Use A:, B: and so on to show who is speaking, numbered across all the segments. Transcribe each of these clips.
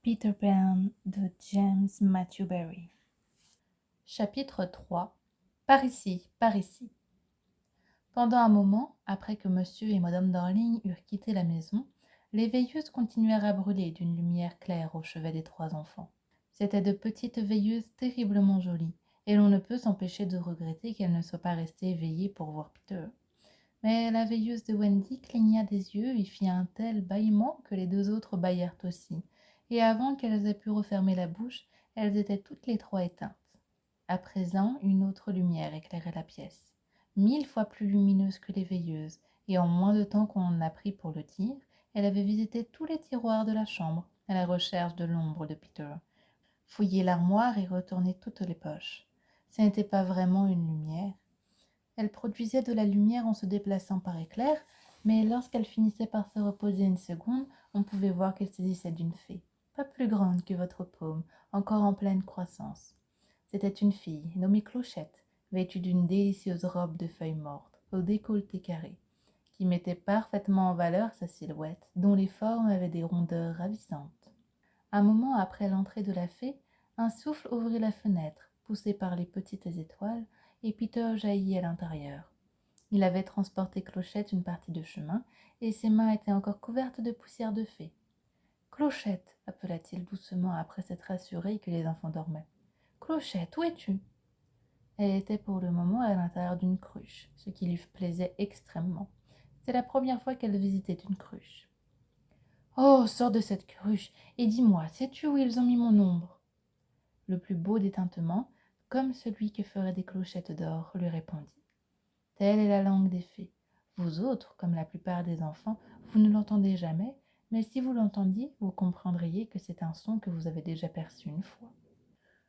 A: Peter Pan de James Matthew Barrie. Chapitre 3. Par ici, par ici. Pendant un moment, après que monsieur et madame Darling eurent quitté la maison, les veilleuses continuèrent à brûler d'une lumière claire au chevet des trois enfants. C'étaient de petites veilleuses terriblement jolies, et l'on ne peut s'empêcher de regretter qu'elles ne soient pas restées éveillées pour voir Peter. Mais la veilleuse de Wendy cligna des yeux et fit un tel bâillement que les deux autres bâillèrent aussi, et avant qu'elles aient pu refermer la bouche, elles étaient toutes les trois éteintes. À présent, une autre lumière éclairait la pièce, 1000 fois plus lumineuse que les veilleuses, et en moins de temps qu'on en a pris pour le dire, elle avait visité tous les tiroirs de la chambre à la recherche de l'ombre de Peter, fouillé l'armoire et retourné toutes les poches. Ce n'était pas vraiment une lumière. Elle produisait de la lumière en se déplaçant par éclairs, mais lorsqu'elle finissait par se reposer une seconde, on pouvait voir qu'elle saisissait d'une fée, pas plus grande que votre paume, encore en pleine croissance. C'était une fille, nommée Clochette, vêtue d'une délicieuse robe de feuilles mortes, au décolleté carré, qui mettait parfaitement en valeur sa silhouette, dont les formes avaient des rondeurs ravissantes. Un moment après l'entrée de la fée, un souffle ouvrit la fenêtre, poussé par les petites étoiles, et Peter jaillit à l'intérieur. Il avait transporté Clochette une partie de chemin, et ses mains étaient encore couvertes de poussière de fée. « Clochette !» appela-t-il doucement après s'être assuré que les enfants dormaient. « Clochette, où es-tu » Elle était pour le moment à l'intérieur d'une cruche, ce qui lui plaisait extrêmement. C'était la première fois qu'elle visitait une cruche. « Oh, sors de cette cruche, et dis-moi, sais-tu où ils ont mis mon ombre ?» Le plus beau des tintements, comme celui que feraient des clochettes d'or, lui répondit. Telle est la langue des fées. Vous autres, comme la plupart des enfants, vous ne l'entendez jamais, mais si vous l'entendiez, vous comprendriez que c'est un son que vous avez déjà perçu une fois.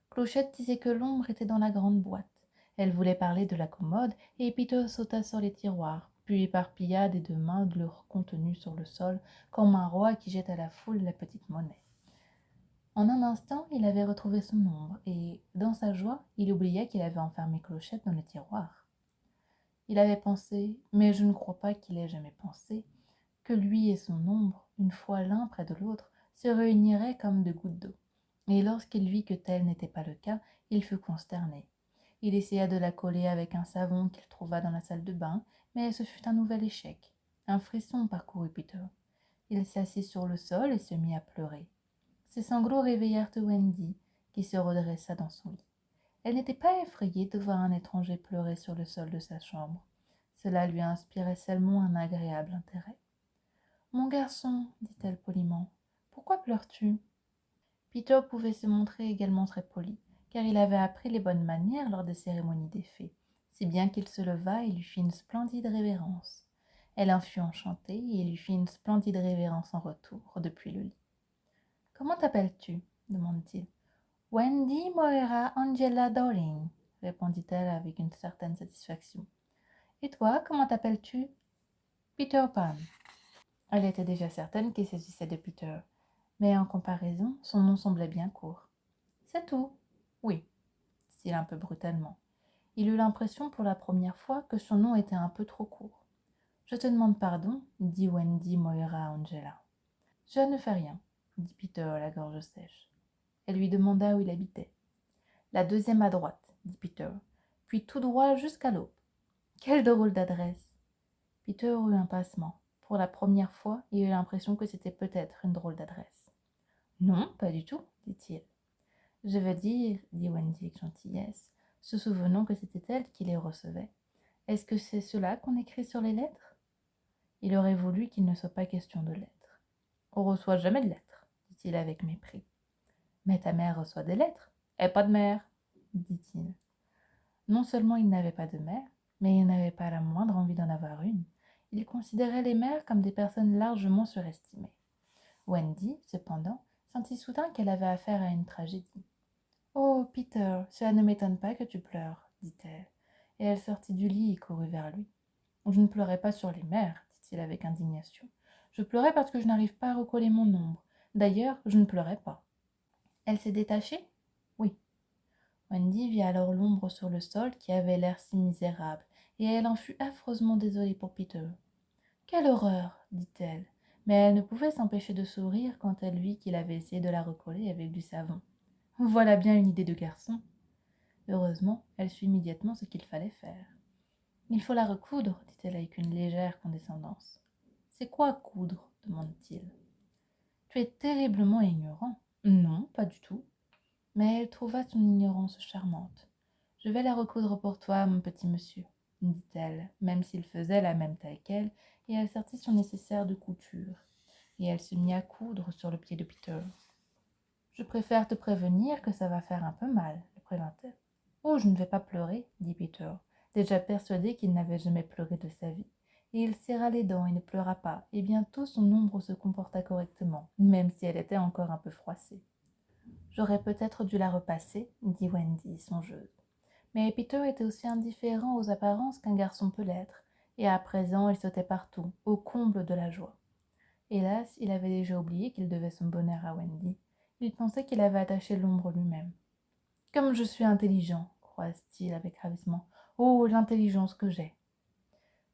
A: Clochette disait que l'ombre était dans la grande boîte. Elle voulait parler de la commode, et Peter sauta sur les tiroirs, puis éparpilla des deux mains leur contenu sur le sol, comme un roi qui jette à la foule la petite monnaie. En un instant, il avait retrouvé son ombre, et, dans sa joie, il oublia qu'il avait enfermé Clochette dans le tiroir. Il avait pensé, mais je ne crois pas qu'il ait jamais pensé, que lui et son ombre, une fois l'un près de l'autre, se réuniraient comme deux gouttes d'eau. Et lorsqu'il vit que tel n'était pas le cas, il fut consterné. Il essaya de la coller avec un savon qu'il trouva dans la salle de bain, mais ce fut un nouvel échec. Un frisson parcourut Peter. Il s'assit sur le sol et se mit à pleurer. Ses sanglots réveillèrent Wendy, qui se redressa dans son lit. Elle n'était pas effrayée de voir un étranger pleurer sur le sol de sa chambre. Cela lui inspirait seulement un agréable intérêt. « Mon garçon, dit-elle poliment, pourquoi pleures-tu » Peter pouvait se montrer également très poli, car il avait appris les bonnes manières lors des cérémonies des fées, si bien qu'il se leva et lui fit une splendide révérence. Elle en fut enchantée et lui fit une splendide révérence en retour, depuis le lit. « Comment t'appelles-tu » demanda-t-il. « Wendy Moira Angela Darling, » répondit-elle avec une certaine satisfaction. « Et toi, comment t'appelles-tu » Peter Pan. Elle était déjà certaine qu'il s'agissait de Peter, mais en comparaison, son nom semblait bien court. « C'est tout ?»« Oui, » dit-il un peu brutalement. Il eut l'impression pour la première fois que son nom était un peu trop court. « Je te demande pardon, » dit Wendy Moira Angela. « Je ne fais rien, » dit Peter à la gorge sèche. Elle lui demanda où il habitait. « La deuxième à droite, » dit Peter, « puis tout droit jusqu'à l'aube. »« Quelle drôle d'adresse !» Peter eut un passement. Pour la première fois, il eut l'impression que c'était peut-être une drôle d'adresse. « Non, pas du tout, » dit-il. « Je veux dire, » dit Wendy avec gentillesse, se souvenant que c'était elle qui les recevait. « Est-ce que c'est cela qu'on écrit sur les lettres ?» Il aurait voulu qu'il ne soit pas question de lettres. « On reçoit jamais de lettres, » dit-il avec mépris. « Mais ta mère reçoit des lettres. »« Et pas de mère, » dit-il. Non seulement il n'avait pas de mère, mais il n'avait pas la moindre envie d'en avoir une. Il considérait les mères comme des personnes largement surestimées. Wendy, cependant, sentit soudain qu'elle avait affaire à une tragédie. « Oh, Peter, cela ne m'étonne pas que tu pleures, » dit-elle, et elle sortit du lit et courut vers lui. « Je ne pleurais pas sur les mères, » dit-il avec indignation. « Je pleurais parce que je n'arrive pas à recoller mon ombre. D'ailleurs, je ne pleurais pas. » Elle s'est détachée ? Oui. Wendy vit alors l'ombre sur le sol qui avait l'air si misérable, et elle en fut affreusement désolée pour Peter. « Quelle horreur !» dit-elle, mais elle ne pouvait s'empêcher de sourire quand elle vit qu'il avait essayé de la recoller avec du savon. Voilà bien une idée de garçon. Heureusement, elle sut immédiatement ce qu'il fallait faire. Il faut la recoudre, dit-elle avec une légère condescendance. C'est quoi coudre demande-t-il. Tu es terriblement ignorant. Non, pas du tout. Mais elle trouva son ignorance charmante. Je vais la recoudre pour toi, mon petit monsieur, dit-elle, même s'il faisait la même taille qu'elle, et elle sortit son nécessaire de couture, et elle se mit à coudre sur le pied de Peter. Je préfère te prévenir que ça va faire un peu mal, le prévint-elle. Oh, je ne vais pas pleurer, dit Peter, déjà persuadé qu'il n'avait jamais pleuré de sa vie. Et il serra les dents et ne pleura pas, et bientôt son ombre se comporta correctement, même si elle était encore un peu froissée. J'aurais peut-être dû la repasser, dit Wendy, songeuse. Mais Peter était aussi indifférent aux apparences qu'un garçon peut l'être, et à présent il sautait partout, au comble de la joie. Hélas, il avait déjà oublié qu'il devait son bonheur à Wendy. Il pensait qu'il avait attaché l'ombre lui-même. « Comme je suis intelligent !» croise-t-il avec ravissement. « Oh, l'intelligence que j'ai !»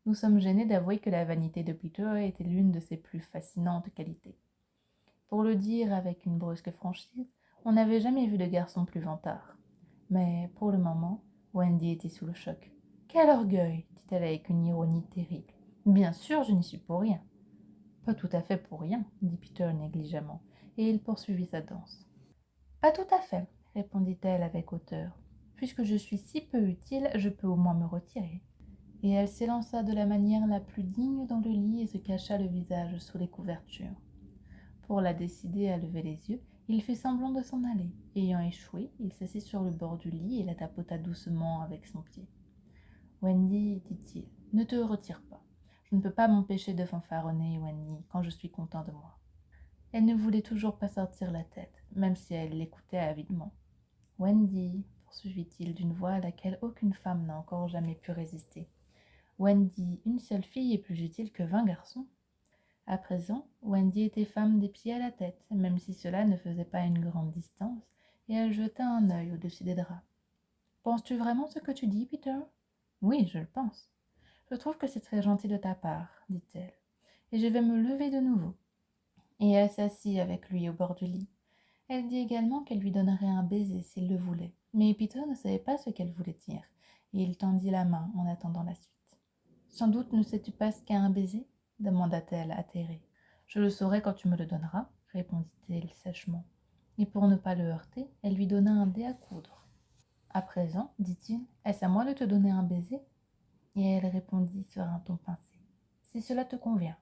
A: Nous sommes gênés d'avouer que la vanité de Peter était l'une de ses plus fascinantes qualités. Pour le dire avec une brusque franchise, on n'avait jamais vu de garçon plus vantard. Mais, pour le moment, Wendy était sous le choc. « Quel orgueil !» dit-elle avec une ironie terrible. « Bien sûr, je n'y suis pour rien. »« Pas tout à fait pour rien, » dit Peter négligemment, et il poursuivit sa danse. « Pas tout à fait, » répondit-elle avec hauteur. « Puisque je suis si peu utile, je peux au moins me retirer. » Et elle s'élança de la manière la plus digne dans le lit et se cacha le visage sous les couvertures. Pour la décider à lever les yeux, il fit semblant de s'en aller. Ayant échoué, il s'assit sur le bord du lit et la tapota doucement avec son pied. « Wendy, dit-il, ne te retire pas. Je ne peux pas m'empêcher de fanfaronner, Wendy, quand je suis content de moi. » Elle ne voulait toujours pas sortir la tête, même si elle l'écoutait avidement. « Wendy, poursuivit-il d'une voix à laquelle aucune femme n'a encore jamais pu résister. Wendy, une seule fille est plus utile que 20 garçons. » À présent, Wendy était femme des pieds à la tête, même si cela ne faisait pas une grande distance, et elle jeta un œil au-dessus des draps. « Penses-tu vraiment ce que tu dis, Peter ?»« Oui, je le pense. »« Je trouve que c'est très gentil de ta part, dit-elle, et je vais me lever de nouveau. » Et elle s'assit avec lui au bord du lit. Elle dit également qu'elle lui donnerait un baiser s'il le voulait, mais Peter ne savait pas ce qu'elle voulait dire, et il tendit la main en attendant la suite. « Sans doute ne sais-tu pas ce qu'est un baiser ?» demanda-t-elle atterrée. « Je le saurai quand tu me le donneras, » répondit-il sèchement. Et pour ne pas le heurter, elle lui donna un dé à coudre. « À présent, dit-il, est-ce à moi de te donner un baiser ?» Et elle répondit sur un ton pincé. « Si cela te convient. »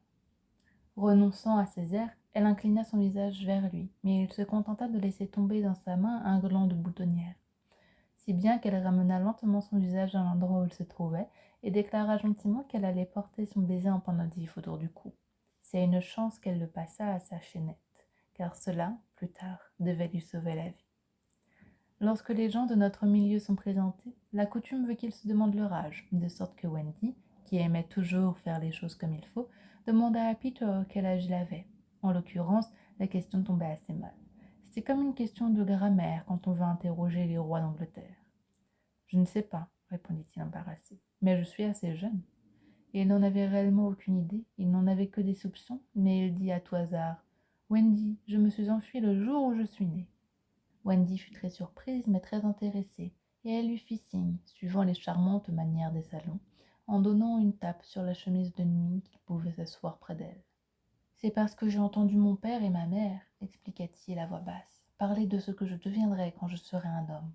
A: Renonçant à ses airs, elle inclina son visage vers lui, mais il se contenta de laisser tomber dans sa main un gland de boutonnière, si bien qu'elle ramena lentement son visage à l'endroit où il se trouvait et déclara gentiment qu'elle allait porter son baiser en pendentif autour du cou. C'est une chance qu'elle le passât à sa chaînette, car cela, plus tard, devait lui sauver la vie. Lorsque les gens de notre milieu sont présentés, la coutume veut qu'ils se demandent leur âge, de sorte que Wendy, qui aimait toujours faire les choses comme il faut, demanda à Peter quel âge il avait. En l'occurrence, la question tombait assez mal. C'était comme une question de grammaire quand on veut interroger les rois d'Angleterre. « Je ne sais pas, » répondit-il embarrassé, « mais je suis assez jeune. » Et il n'en avait réellement aucune idée, il n'en avait que des soupçons, mais il dit à tout hasard « Wendy, je me suis enfuie le jour où je suis née. » Wendy fut très surprise, mais très intéressée, et elle lui fit signe, suivant les charmantes manières des salons, en donnant une tape sur la chemise de nuit qu'il pouvait s'asseoir près d'elle. « C'est parce que j'ai entendu mon père et ma mère, » expliqua-t-il à voix basse, « parler de ce que je deviendrai quand je serai un homme. »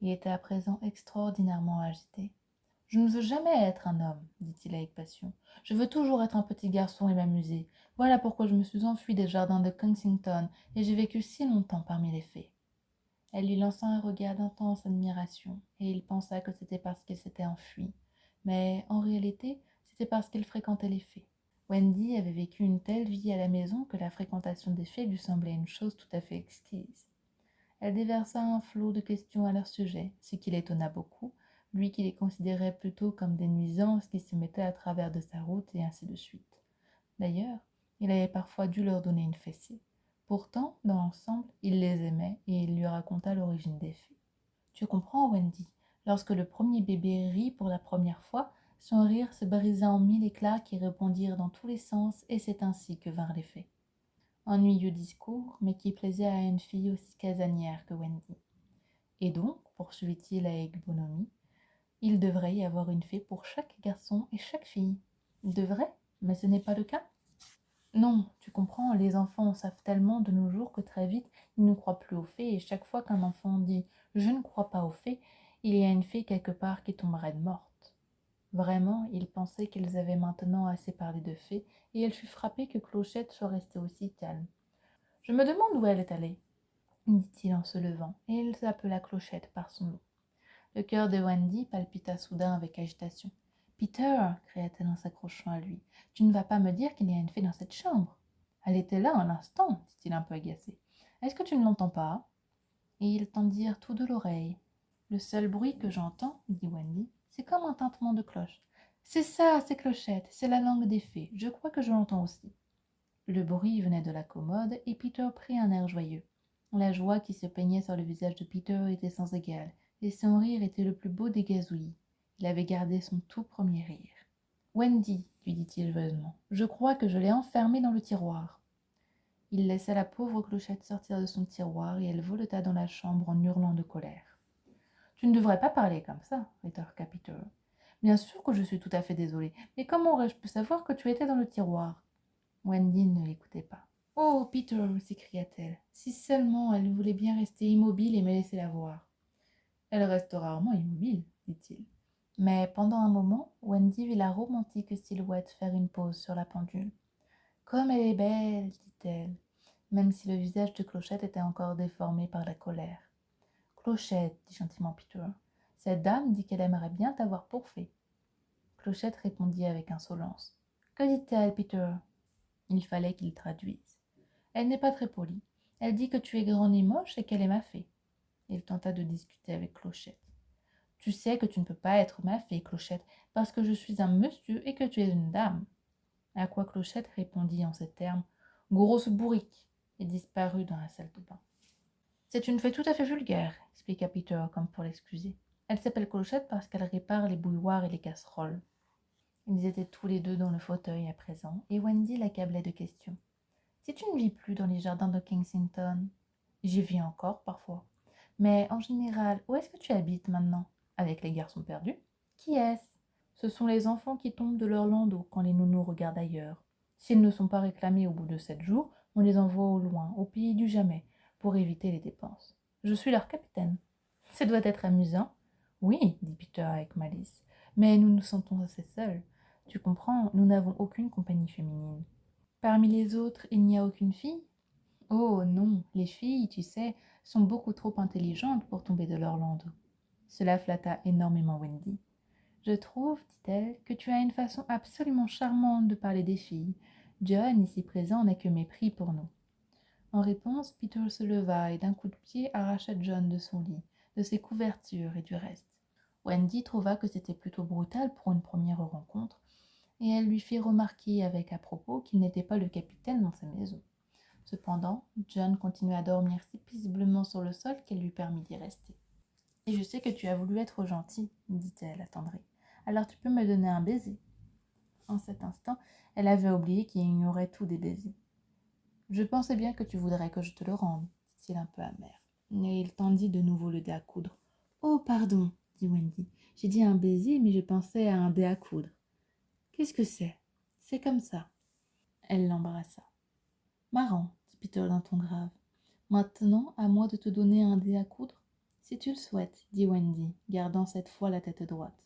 A: Il était à présent extraordinairement agité. « Je ne veux jamais être un homme, dit-il avec passion. Je veux toujours être un petit garçon et m'amuser. Voilà pourquoi je me suis enfui des jardins de Kensington et j'ai vécu si longtemps parmi les fées. » Elle lui lança un regard d'intense admiration, et il pensa que c'était parce qu'il s'était enfui. Mais en réalité, c'était parce qu'il fréquentait les fées. Wendy avait vécu une telle vie à la maison que la fréquentation des fées lui semblait une chose tout à fait exquise. Elle déversa un flot de questions à leur sujet, ce qui l'étonna beaucoup, lui qui les considérait plutôt comme des nuisances qui se mettaient à travers de sa route, et ainsi de suite. D'ailleurs, il avait parfois dû leur donner une fessée. Pourtant, dans l'ensemble, il les aimait, et il lui raconta l'origine des fées. « Tu comprends, Wendy, lorsque le premier bébé rit pour la première fois, Son rire se brisa en 1000 éclats qui répondirent dans tous les sens, et c'est ainsi que vinrent les faits. Ennuyeux discours, mais qui plaisait à une fille aussi casanière que Wendy. Et donc, poursuivit-il avec bonhomie, il devrait y avoir une fée pour chaque garçon et chaque fille. Devrait, mais ce n'est pas le cas. Non, tu comprends, les enfants en savent tellement de nos jours que très vite, ils ne croient plus aux fées, et chaque fois qu'un enfant dit « je ne crois pas aux fées », il y a une fée quelque part qui tomberait morte. Vraiment, il pensait qu'ils avaient maintenant assez parlé de fées, et elle fut frappée que Clochette soit restée aussi calme. « Je me demande où elle est allée, » dit-il en se levant, et il s'appela Clochette par son nom. Le cœur de Wendy palpita soudain avec agitation. « Peter !» cria-t-elle en s'accrochant à lui. « Tu ne vas pas me dire qu'il y a une fée dans cette chambre ?» ?»« Elle était là un instant, dit-il un peu agacé. « Est-ce que tu ne l'entends pas ?» Et ils tendirent tous deux l'oreille. « Le seul bruit que j'entends, dit Wendy, c'est comme un tintement de cloche. C'est ça, c'est Clochette, c'est la langue des fées. Je crois que je l'entends aussi. » Le bruit venait de la commode, et Peter prit un air joyeux. La joie qui se peignait sur le visage de Peter était sans égal, et son rire était le plus beau des gazouillis. Il avait gardé son tout premier rire. « Wendy, lui dit-il joyeusement, je crois que je l'ai enfermée dans le tiroir. » Il laissa la pauvre Clochette sortir de son tiroir, et elle voleta dans la chambre en hurlant de colère. « Tu ne devrais pas parler comme ça, rétorqua Peter. « Bien sûr que je suis tout à fait désolée, mais comment aurais-je pu savoir que tu étais dans le tiroir ?» Wendy ne l'écoutait pas. « Oh, Peter !» s'écria-t-elle. « Si seulement elle voulait bien rester immobile et me laisser la voir. » « Elle reste rarement immobile, dit-il. » Mais pendant un moment, Wendy vit la romantique silhouette faire une pause sur la pendule. « Comme elle est belle, dit-elle, même si le visage de Clochette était encore déformé par la colère. »« Clochette, dit gentiment Peter, cette dame dit qu'elle aimerait bien t'avoir pour fée. » Clochette répondit avec insolence. « Que dit-elle, Peter ?» Il fallait qu'il traduise. « Elle n'est pas très polie. Elle dit que tu es grande et moche et qu'elle est ma fée. » Il tenta de discuter avec Clochette. « Tu sais que tu ne peux pas être ma fée, Clochette, parce que je suis un monsieur et que tu es une dame. » À quoi Clochette répondit en ces termes « Grosse bourrique !» et disparut dans la salle de bain. « C'est une fée tout à fait vulgaire, » expliqua Peter comme pour l'excuser. « Elle s'appelle Clochette parce qu'elle répare les bouilloires et les casseroles. » Ils étaient tous les deux dans le fauteuil à présent, et Wendy l'accablait de questions. « Si tu ne vis plus dans les jardins de Kensington ?»« J'y vis encore, parfois. »« Mais en général, où est-ce que tu habites maintenant ? Avec les garçons perdus ? Qui est-ce ? Ce sont les enfants qui tombent de leur landau quand les nounous regardent ailleurs. S'ils ne sont pas réclamés au bout de 7 jours, on les envoie au loin, au pays du jamais, pour éviter les dépenses. Je suis leur capitaine. Ça doit être amusant. Oui, dit Peter avec malice, mais nous nous sentons assez seuls. Tu comprends, nous n'avons aucune compagnie féminine. Parmi les autres, il n'y a aucune fille ? Oh non, les filles, tu sais, sont beaucoup trop intelligentes pour tomber de leur landau. Cela flatta énormément Wendy. Je trouve, dit-elle, que tu as une façon absolument charmante de parler des filles. John, ici présent, n'a que mépris pour nous. En réponse, Peter se leva et d'un coup de pied arracha John de son lit, de ses couvertures et du reste. Wendy trouva que c'était plutôt brutal pour une première rencontre, et elle lui fit remarquer avec à-propos qu'il n'était pas le capitaine dans sa maison. Cependant, John continua à dormir si paisiblement sur le sol qu'elle lui permit d'y rester. « Et je sais que tu as voulu être gentil, » dit-elle attendrie. « Alors tu peux me donner un baiser. » En cet instant, elle avait oublié qu'il ignorait tout des baisers. « Je pensais bien que tu voudrais que je te le rende, » dit-il un peu amer. Et il tendit de nouveau le dé à coudre. « Oh, pardon, » dit Wendy. « J'ai dit un baiser, mais je pensais à un dé à coudre. »« Qu'est-ce que c'est ? » ?»« C'est comme ça. » Elle l'embrassa. « Marrant, » dit Peter d'un ton grave. « Maintenant, à moi de te donner un dé à coudre ? » Si tu le souhaites, dit Wendy, gardant cette fois la tête droite.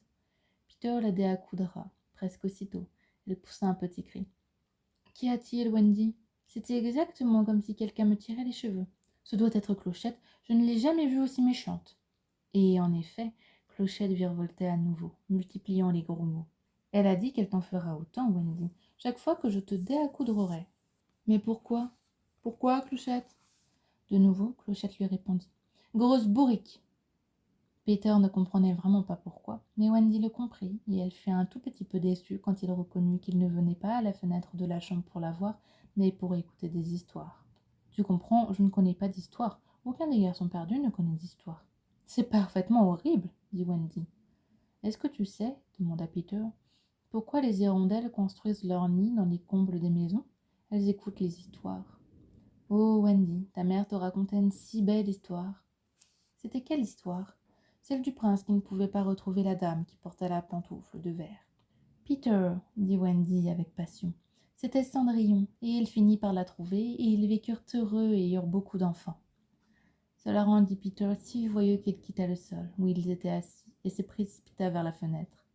A: Peter la déaccoudra, presque aussitôt. Elle poussa un petit cri. « Qu'y a-t-il, Wendy ? C'était exactement comme si quelqu'un me tirait les cheveux. Ce doit être Clochette, je ne l'ai jamais vue aussi méchante. » Et en effet, Clochette virevoltait à nouveau, multipliant les gros mots. « Elle a dit qu'elle t'en fera autant, Wendy, chaque fois que je te déaccoudrerai. »« Mais pourquoi ? Pourquoi, Clochette ?» De nouveau, Clochette lui répondit. « Grosse bourrique !» Peter ne comprenait vraiment pas pourquoi, mais Wendy le comprit, et elle fut un tout petit peu déçue quand il reconnut qu'il ne venait pas à la fenêtre de la chambre pour la voir, mais pour écouter des histoires. « Tu comprends, je ne connais pas d'histoire. Aucun des garçons perdus ne connaît d'histoire. »« C'est parfaitement horrible, dit Wendy. « Est-ce que tu sais, demanda Peter, Pourquoi les hirondelles construisent leur nid dans les combles des maisons? Elles écoutent les histoires. Oh, Wendy, ta mère te racontait une si belle histoire. C'était quelle histoire? Celle du prince qui ne pouvait pas retrouver la dame qui portait la pantoufle de verre. Peter, dit Wendy avec passion. C'était Cendrillon, et il finit par la trouver, et ils vécurent heureux et eurent beaucoup d'enfants. Cela rendit Peter si joyeux qu'il quitta le sol, où ils étaient assis, et se précipita vers la fenêtre.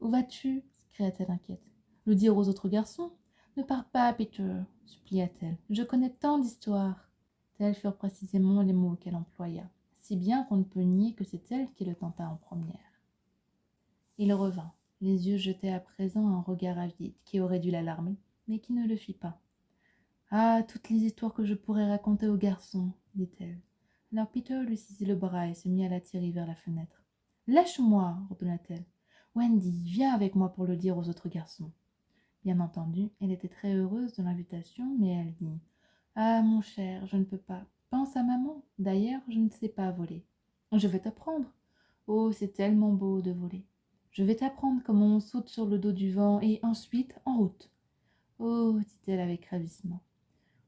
A: Où vas-tu? s'écria-t-elle inquiète. Le dire aux autres garçons? Ne pars pas, Peter, supplia-t-elle. Je connais tant d'histoires. Tels furent précisément les mots qu'elle employa, si bien qu'on ne peut nier que c'est elle qui le tenta en première. Il revint, les yeux jetés à présent un regard avide qui aurait dû l'alarmer, mais qui ne le fit pas. Ah, toutes les histoires que je pourrais raconter aux garçons, dit-elle. Alors Peter lui saisit le bras et se mit à l'attirer vers la fenêtre. Lâche-moi, ordonna-t-elle. Wendy, viens avec moi pour le dire aux autres garçons. Bien entendu, elle était très heureuse de l'invitation, mais elle dit ah, mon cher, je ne peux pas. Pense à maman. D'ailleurs, je ne sais pas voler. Je vais t'apprendre. Oh, c'est tellement beau de voler. Je vais t'apprendre comment on saute sur le dos du vent et ensuite en route. Oh, dit-elle avec ravissement.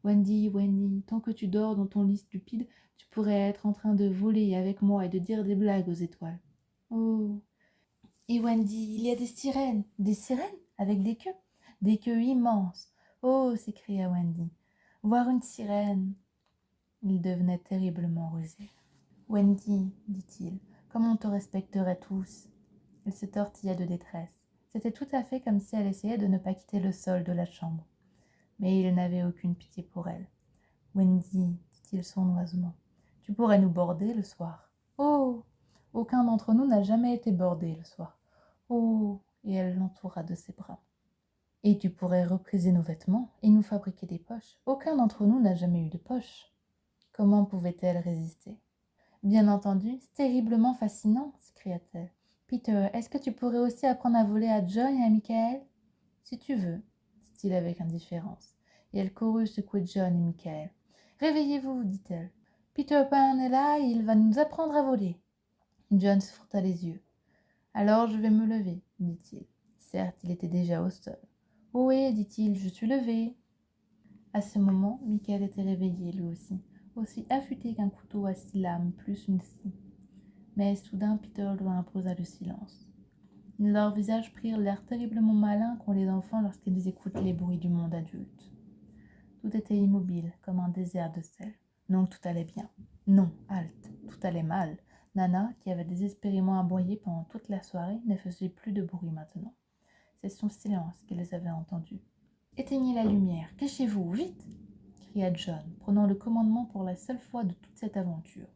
A: Wendy, Wendy, tant que tu dors dans ton lit stupide, tu pourrais être en train de voler avec moi et de dire des blagues aux étoiles. Oh. Et Wendy, il y a des sirènes avec des queues immenses. Oh, s'écria Wendy, voir une sirène. Il devenait terriblement rusé. Wendy, dit-il, comme on te respecterait tous. Elle se tortilla de détresse. C'était tout à fait comme si elle essayait de ne pas quitter le sol de la chambre. Mais il n'avait aucune pitié pour elle. Wendy, dit-il sournoisement, tu pourrais nous border le soir. Oh, aucun d'entre nous n'a jamais été bordé le soir. Oh, et elle l'entoura de ses bras. Et tu pourrais repriser nos vêtements et nous fabriquer des poches. Aucun d'entre nous n'a jamais eu de poche. Comment pouvait-elle résister? Bien entendu, c'est terriblement fascinant, s'écria-t-elle. Peter, est-ce que tu pourrais aussi apprendre à voler à John et à Michael? Si tu veux, dit-il avec indifférence. Et elle courut secouer John et Michael. Réveillez-vous, dit-elle. Peter Pan est là et il va nous apprendre à voler. John se frotta les yeux. Alors je vais me lever, dit-il. Certes, il était déjà au sol. Oui, dit-il, je suis levé. À ce moment, Michael était réveillé lui aussi affûté qu'un couteau à 6 lames plus une scie. Mais soudain Peter lui imposa le silence. Leurs visages prirent l'air terriblement malin qu'ont les enfants lorsqu'ils écoutent les bruits du monde adulte. Tout était immobile, comme un désert de sel. Non, tout allait bien. Non, halte, tout allait mal. Nana, qui avait désespérément aboyé pendant toute la soirée, ne faisait plus de bruit maintenant. C'est son silence qu'ils avaient entendu. « Éteignez la lumière, cachez-vous, vite !» cria John, prenant le commandement pour la seule fois de toute cette aventure.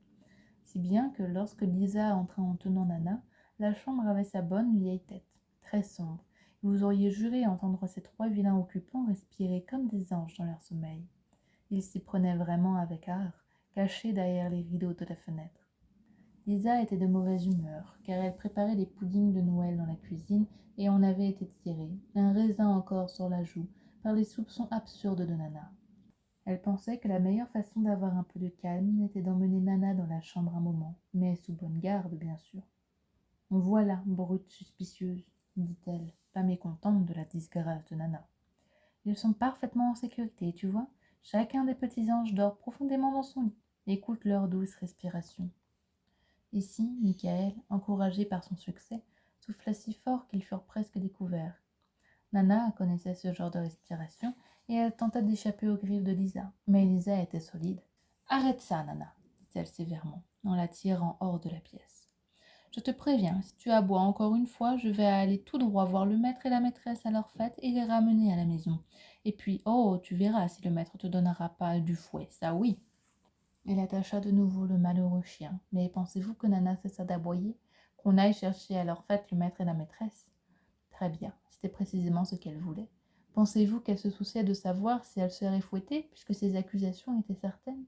A: Si bien que lorsque Lisa entra en tenant Nana, la chambre avait sa bonne vieille tête, très sombre, et vous auriez juré entendre ces 3 vilains occupants respirer comme des anges dans leur sommeil. Ils s'y prenaient vraiment avec art, cachés derrière les rideaux de la fenêtre. Lisa était de mauvaise humeur, car elle préparait les puddings de Noël dans la cuisine et en avait été tirée, un raisin encore sur la joue, par les soupçons absurdes de Nana. Elle pensait que la meilleure façon d'avoir un peu de calme était d'emmener Nana dans la chambre un moment, mais sous bonne garde, bien sûr. « Voilà, brute suspicieuse, dit-elle, pas mécontente de la disgrâce de Nana. Ils sont parfaitement en sécurité, tu vois. Chacun des petits anges dort profondément dans son lit. Écoute leur douce respiration. » Ici, Michael, encouragé par son succès, souffla si fort qu'ils furent presque découverts. Nana connaissait ce genre de respiration et elle tenta d'échapper aux griffes de Lisa, mais Lisa était solide. « Arrête ça, Nana, dit-elle sévèrement, en la tirant hors de la pièce. Je te préviens, si tu aboies encore une fois, je vais aller tout droit voir le maître et la maîtresse à leur fête et les ramener à la maison. Et puis, oh, tu verras si le maître te donnera pas du fouet, ça oui. » Elle attacha de nouveau le malheureux chien. Mais pensez-vous que Nana cessa d'aboyer, qu'on aille chercher à leur fête le maître et la maîtresse? Très bien, c'était précisément ce qu'elle voulait. Pensez-vous qu'elle se souciait de savoir si elle serait fouettée, puisque ses accusations étaient certaines?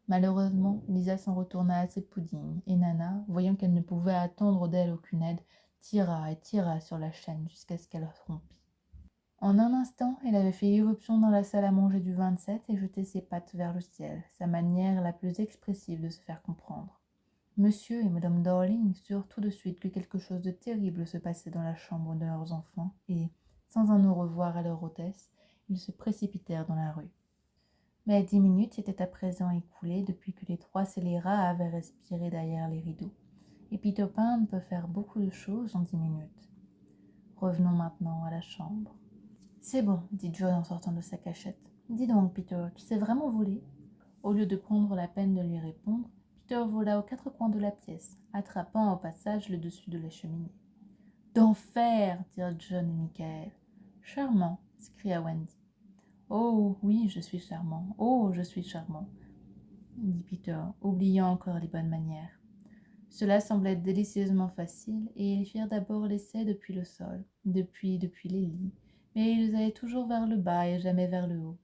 A: Malheureusement, Lisa s'en retourna à ses puddings, et Nana, voyant qu'elle ne pouvait attendre d'elle aucune aide, tira et tira sur la chaîne jusqu'à ce qu'elle rompit. En un instant, elle avait fait irruption dans la salle à manger du 27 et jeté ses pattes vers le ciel, sa manière la plus expressive de se faire comprendre. Monsieur et madame Darling surent tout de suite que quelque chose de terrible se passait dans la chambre de leurs enfants, et, sans un au revoir à leur hôtesse, ils se précipitèrent dans la rue. Mais 10 minutes s'étaient à présent écoulées depuis que les 3 scélérats avaient respiré derrière les rideaux, et Peter Pan peut faire beaucoup de choses en 10 minutes. Revenons maintenant à la chambre. C'est bon, dit John en sortant de sa cachette. Dis donc, Peter, tu sais vraiment voler? Au lieu de prendre la peine de lui répondre, Peter vola aux 4 coins de la pièce, attrapant au passage le dessus de la cheminée. D'enfer, dirent John et Michael. Charmant, s'écria Wendy. Oh, oui, je suis charmant. Oh, je suis charmant, dit Peter, oubliant encore les bonnes manières. Cela semblait délicieusement facile, et ils firent d'abord l'essai depuis le sol, depuis les lits, mais ils allaient toujours vers le bas et jamais vers le haut.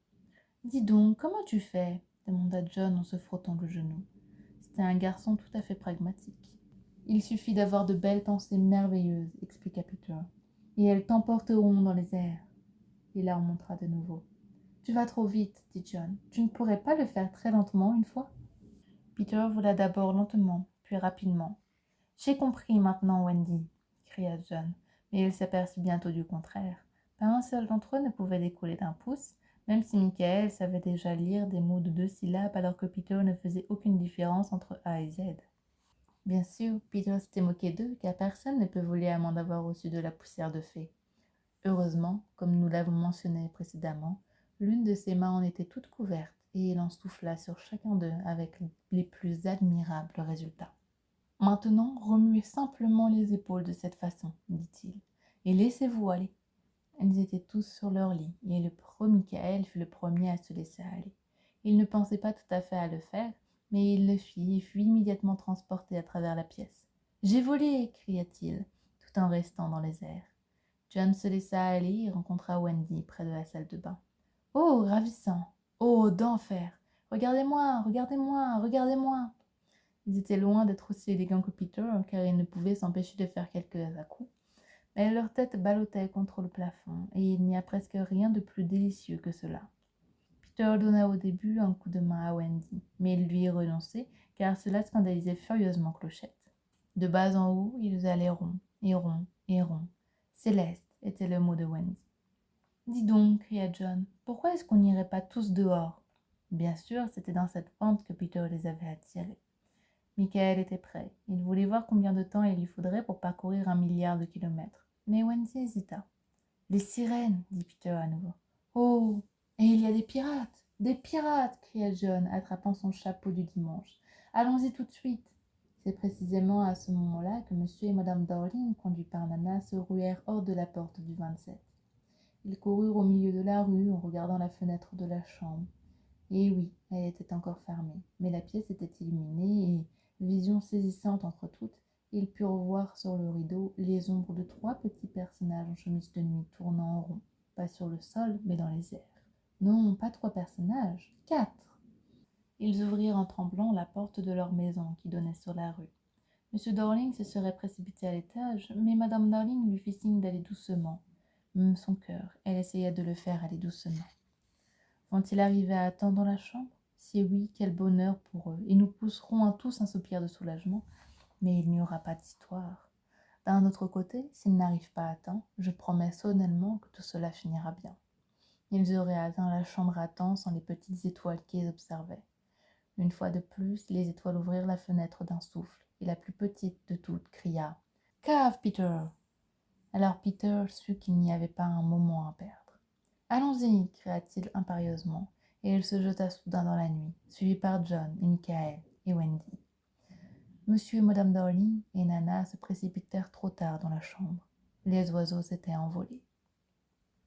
A: Dis donc, comment tu fais? Demanda John en se frottant le genou. C'était un garçon tout à fait pragmatique. Il suffit d'avoir de belles pensées merveilleuses, expliqua Peter, et elles t'emporteront dans les airs. Il la remontra de nouveau. Tu vas trop vite, dit John. Tu ne pourrais pas le faire très lentement une fois? Peter vola d'abord lentement, puis rapidement. J'ai compris maintenant, Wendy, cria John, mais il s'aperçut bientôt du contraire. Pas un seul d'entre eux ne pouvait décoller d'un pouce, même si Michael savait déjà lire des mots de 2 syllabes alors que Peter ne faisait aucune différence entre A et Z. Bien sûr, Peter s'était moqué d'eux, car personne ne peut voler à moins d'avoir reçu de la poussière de fée. Heureusement, comme nous l'avons mentionné précédemment, l'une de ses mains en était toute couverte, et il en souffla sur chacun d'eux avec les plus admirables résultats. Maintenant, remuez simplement les épaules de cette façon, dit-il, et laissez-vous aller. Ils étaient tous sur leur lit, et le premier Michael fut le premier à se laisser aller. Il ne pensait pas tout à fait à le faire, mais il le fit et fut immédiatement transporté à travers la pièce. « J'ai volé !» cria-t-il, tout en restant dans les airs. John se laissa aller et rencontra Wendy près de la salle de bain. « Oh, ravissant! Oh, d'enfer! Regardez-moi, regardez-moi, regardez-moi !» Ils étaient loin d'être aussi élégants que Peter, car ils ne pouvaient s'empêcher de faire quelques à-coups, mais leurs têtes ballottaient contre le plafond, et il n'y a presque rien de plus délicieux que cela. Peter donna au début un coup de main à Wendy, mais il lui renonçait, car cela scandalisait furieusement Clochette. De bas en haut, ils allaient rond, et rond, et rond. Céleste était le mot de Wendy. Dis donc, cria John, pourquoi est-ce qu'on n'irait pas tous dehors? Bien sûr, c'était dans cette pente que Peter les avait attirés. Michael était prêt. Il voulait voir combien de temps il lui faudrait pour parcourir 1 milliard de kilomètres. Mais Wendy hésita. « Les sirènes !» dit Peter à nouveau. « Oh, et il y a des pirates! Des pirates !» cria John, attrapant son chapeau du dimanche. « Allons-y tout de suite !» C'est précisément à ce moment-là que monsieur et madame Darling, conduits par Nana, se ruèrent hors de la porte du 27. Ils coururent au milieu de la rue en regardant la fenêtre de la chambre. Et oui, elle était encore fermée, mais la pièce était illuminée et, vision saisissante entre toutes, ils purent voir sur le rideau les ombres de 3 petits personnages en chemise de nuit tournant en rond, pas sur le sol, mais dans les airs. Non, pas 3 personnages, 4. Ils ouvrirent en tremblant la porte de leur maison qui donnait sur la rue. M. Darling se serait précipité à l'étage, mais Mme Darling lui fit signe d'aller doucement. Même son cœur, elle essaya de le faire aller doucement. Vont-ils arriver à temps dans la chambre? Si oui, quel bonheur pour eux, et nous pousserons à tous un soupir de soulagement, mais il n'y aura pas d'histoire. D'un autre côté, s'ils n'arrivent pas à temps, je promets solennellement que tout cela finira bien. Ils auraient atteint la chambre à temps sans les petites étoiles qu'ils observaient. Une fois de plus, les étoiles ouvrirent la fenêtre d'un souffle, et la plus petite de toutes cria « Cave, Peter !» Alors Peter sut qu'il n'y avait pas un moment à perdre. « Allons-y !» cria-t-il impérieusement, et il se jeta soudain dans la nuit, suivi par John et Michael et Wendy. Monsieur et madame Darling et Nana se précipitèrent trop tard dans la chambre. Les oiseaux s'étaient envolés.